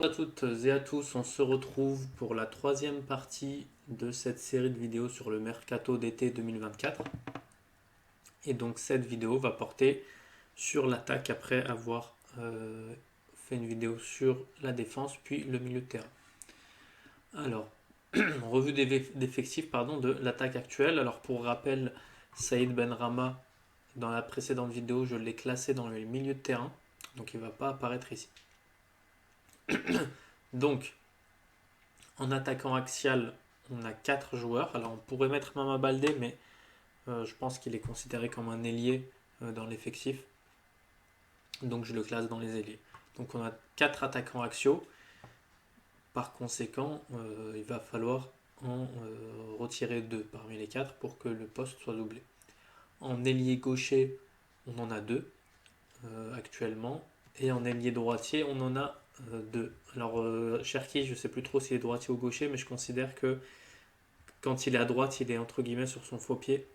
Bonjour à toutes et à tous, on se retrouve pour la troisième partie de cette série de vidéos sur le mercato d'été 2024. Et donc cette vidéo va porter sur l'attaque après avoir fait une vidéo sur la défense puis le milieu de terrain. Alors, revue d'effectifs de l'attaque actuelle. Alors pour rappel, Saïd Benrahma, dans la précédente vidéo, je l'ai classé dans le milieu de terrain, donc il ne va pas apparaître ici. Donc, en attaquant axial, on a 4 joueurs. Alors on pourrait mettre Mama Baldé, mais je pense qu'il est considéré comme un ailier dans l'effectif. Donc je le classe dans les ailiers. Donc on a 4 attaquants axiaux. Par conséquent, il va falloir en retirer 2 parmi les 4 pour que le poste soit doublé. En ailier gaucher, on en a 2 actuellement. Et en ailier droitier, on en a 2. Alors Cherki, je ne sais plus trop s'il est droitier ou gaucher, mais je considère que quand il est à droite, il est entre guillemets sur son faux pied,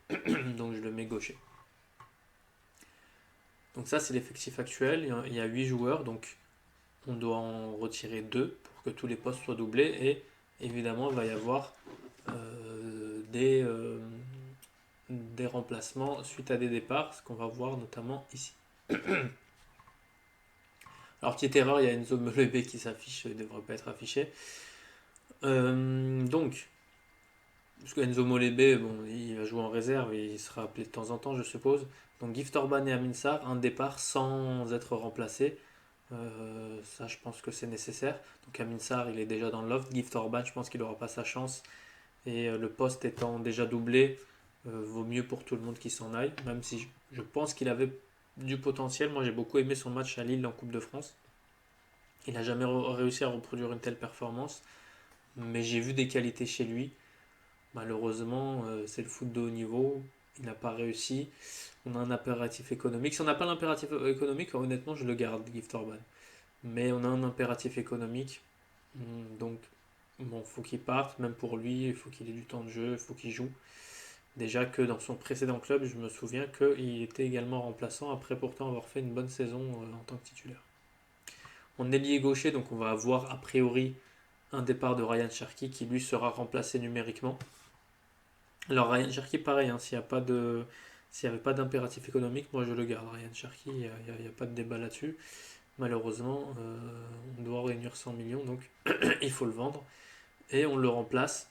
donc je le mets gaucher. Donc ça, c'est l'effectif actuel. Il y a 8 joueurs, donc on doit en retirer 2 pour que tous les postes soient doublés. Et évidemment, il va y avoir des remplacements suite à des départs, ce qu'on va voir notamment ici. Alors, petite erreur, il y a Enzo Molebe qui s'affiche, il ne devrait pas être affiché. Donc, parce que Enzo Molebe, bon, il va jouer en réserve et il sera appelé de temps en temps, je suppose. Donc Gift Orban et Amin Sarr, un départ sans être remplacé. Ça, je pense que c'est nécessaire. Donc Amin Sarr, il est déjà dans le loft. Gift Orban, je pense qu'il n'aura pas sa chance. Et le poste étant déjà doublé, vaut mieux pour tout le monde qu'il s'en aille. Même si je pense qu'il avait du potentiel. Moi, j'ai beaucoup aimé son match à Lille en Coupe de France. Il n'a jamais réussi à reproduire une telle performance. Mais j'ai vu des qualités chez lui. Malheureusement, c'est le foot de haut niveau. Il n'a pas réussi. On a un impératif économique. Si on n'a pas l'impératif économique, honnêtement, je le garde, Gift Orban. Mais on a un impératif économique. Donc, bon, faut qu'il parte. Même pour lui, il faut qu'il ait du temps de jeu, il faut qu'il joue. Déjà que dans son précédent club, je me souviens qu'il était également remplaçant après pourtant avoir fait une bonne saison en tant que titulaire. On est lié gaucher, donc on va avoir a priori un départ de Ryan Cherki qui lui sera remplacé numériquement. Alors Ryan Cherki, pareil, hein, s'il n'y avait pas d'impératif économique, moi je le garde. Ryan Cherki, il n'y a pas de débat là-dessus. Malheureusement, on doit réunir 100 millions, donc il faut le vendre. Et on le remplace.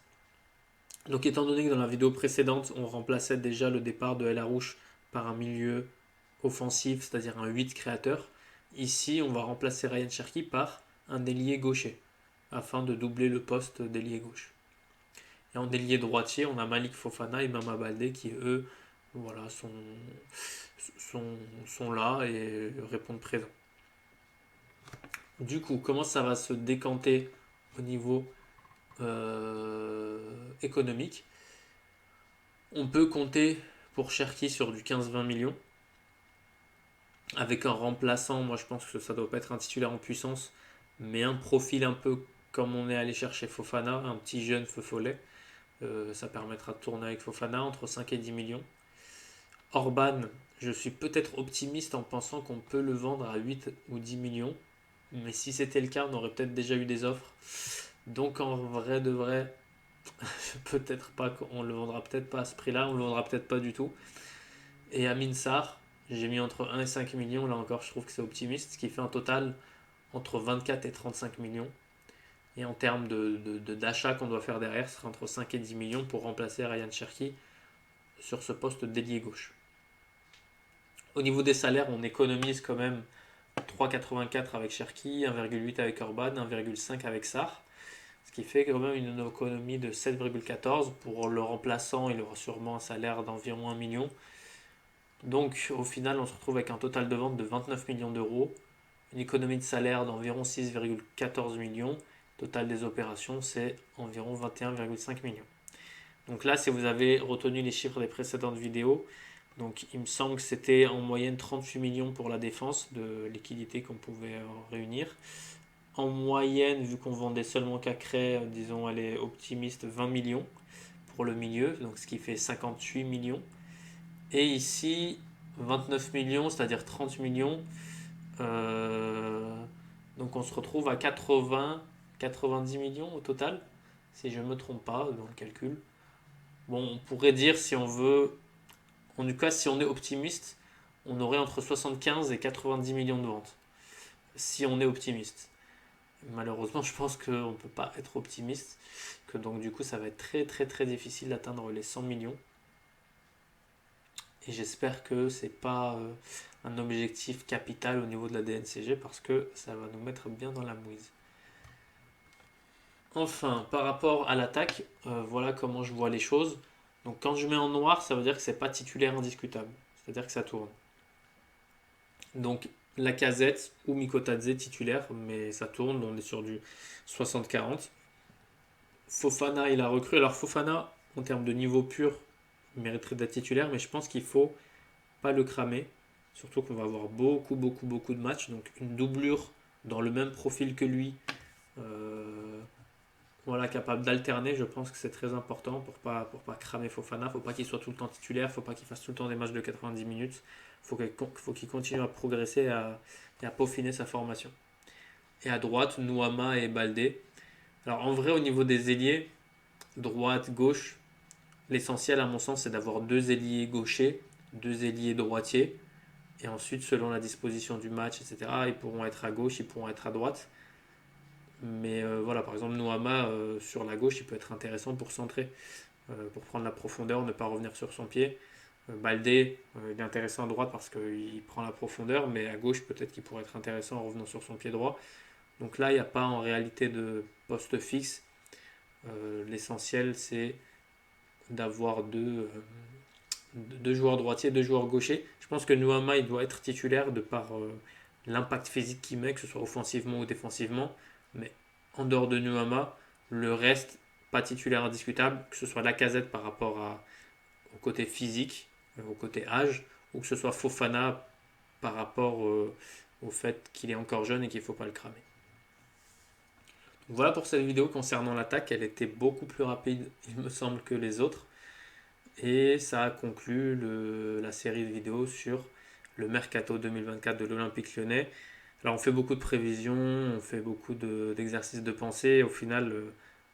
Donc étant donné que dans la vidéo précédente, on remplaçait déjà le départ de El Arouche par un milieu offensif, c'est-à-dire un 8 créateur, ici on va remplacer Ryan Cherki par un ailier gaucher, afin de doubler le poste d'ailier gauche. Et en ailier droitier, on a Malik Fofana et Mama Baldé qui, eux, voilà, sont là et répondent présent. Du coup, comment ça va se décanter au niveau économique? On peut compter pour Cherki sur du 15-20 millions. Avec un remplaçant, moi je pense que ça ne doit pas être un titulaire en puissance, mais un profil un peu comme on est allé chercher Fofana, un petit jeune feu follet. Ça permettra de tourner avec Fofana entre 5 et 10 millions. Orban, je suis peut-être optimiste en pensant qu'on peut le vendre à 8 ou 10 millions. Mais si c'était le cas, on aurait peut-être déjà eu des offres. Donc en vrai de vrai, peut-être pas, on le vendra peut-être pas à ce prix-là, on le vendra peut-être pas du tout. Et Amin Sarr, j'ai mis entre 1 et 5 millions, là encore je trouve que c'est optimiste, ce qui fait un total entre 24 et 35 millions. Et en termes d'achat qu'on doit faire derrière, ce sera entre 5 et 10 millions pour remplacer Ryan Cherki sur ce poste d'ailier gauche. Au niveau des salaires, on économise quand même 3,84 avec Cherki, 1,8 avec Orban, 1,5 avec Sarr. Ce qui fait quand même une économie de 7,14. Pour le remplaçant, il aura sûrement un salaire d'environ 1 million. Donc au final, on se retrouve avec un total de vente de 29 millions d'euros, une économie de salaire d'environ 6,14 millions. Total des opérations, c'est environ 21,5 millions. Donc là, si vous avez retenu les chiffres des précédentes vidéos, donc il me semble que c'était en moyenne 38 millions pour la défense de liquidité qu'on pouvait réunir. En moyenne, vu qu'on vendait seulement Cacré, disons, elle est optimiste, 20 millions pour le milieu, donc ce qui fait 58 millions. Et ici, 29 millions, c'est-à-dire 30 millions. Donc on se retrouve à 80, 90 millions au total, si je ne me trompe pas dans le calcul. Bon, on pourrait dire si on veut, en tout cas si on est optimiste, on aurait entre 75 et 90 millions de ventes. Si on est optimiste. Malheureusement, je pense qu'on ne peut pas être optimiste, que donc du coup ça va être très très très difficile d'atteindre les 100 millions. Et j'espère que c'est pas un objectif capital au niveau de la DNCG parce que ça va nous mettre bien dans la mouise. Enfin, par rapport à l'attaque, voilà comment je vois les choses. Donc quand je mets en noir, ça veut dire que c'est pas titulaire indiscutable. C'est-à-dire que ça tourne. Donc Lacazette ou Mikotadze titulaire, mais ça tourne, on est sur du 60-40. Fofana, il a recru. Alors Fofana, en termes de niveau pur, il mériterait d'être titulaire, mais je pense qu'il faut pas le cramer. Surtout qu'on va avoir beaucoup, beaucoup, beaucoup de matchs. Donc une doublure dans le même profil que lui, euh, voilà, capable d'alterner, je pense que c'est très important pour pas cramer Fofana. Faut pas qu'il soit tout le temps titulaire, faut pas qu'il fasse tout le temps des matchs de 90 minutes. Faut qu'il continue à progresser et à peaufiner sa formation. Et à droite, Nouama et Baldé. Alors en vrai, au niveau des ailiers, droite, gauche, l'essentiel à mon sens, c'est d'avoir deux ailiers gauchers, deux ailiers droitiers. Et ensuite, selon la disposition du match, etc., ils pourront être à gauche, ils pourront être à droite. Mais voilà, par exemple, Noama sur la gauche, il peut être intéressant pour centrer, pour prendre la profondeur, ne pas revenir sur son pied. Baldé, il est intéressant à droite parce qu'il prend la profondeur, mais à gauche, peut-être qu'il pourrait être intéressant en revenant sur son pied droit. Donc là, il n'y a pas en réalité de poste fixe. L'essentiel, c'est d'avoir deux joueurs droitiers, deux joueurs gauchers. Je pense que Nouama, il doit être titulaire de par l'impact physique qu'il met, que ce soit offensivement ou défensivement. Mais en dehors de Nouama, le reste, pas titulaire indiscutable, que ce soit Lacazette par rapport au côté physique, au côté âge, ou que ce soit Fofana par rapport au fait qu'il est encore jeune et qu'il ne faut pas le cramer. Donc voilà pour cette vidéo concernant l'attaque, elle était beaucoup plus rapide, il me semble, que les autres. Et ça conclut la série de vidéos sur le mercato 2024 de l'Olympique lyonnais. Alors on fait beaucoup de prévisions, on fait beaucoup d'exercices de pensée. Et au final,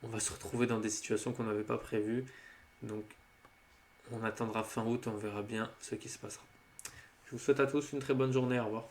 on va se retrouver dans des situations qu'on n'avait pas prévues. Donc on attendra fin août, on verra bien ce qui se passera. Je vous souhaite à tous une très bonne journée, au revoir.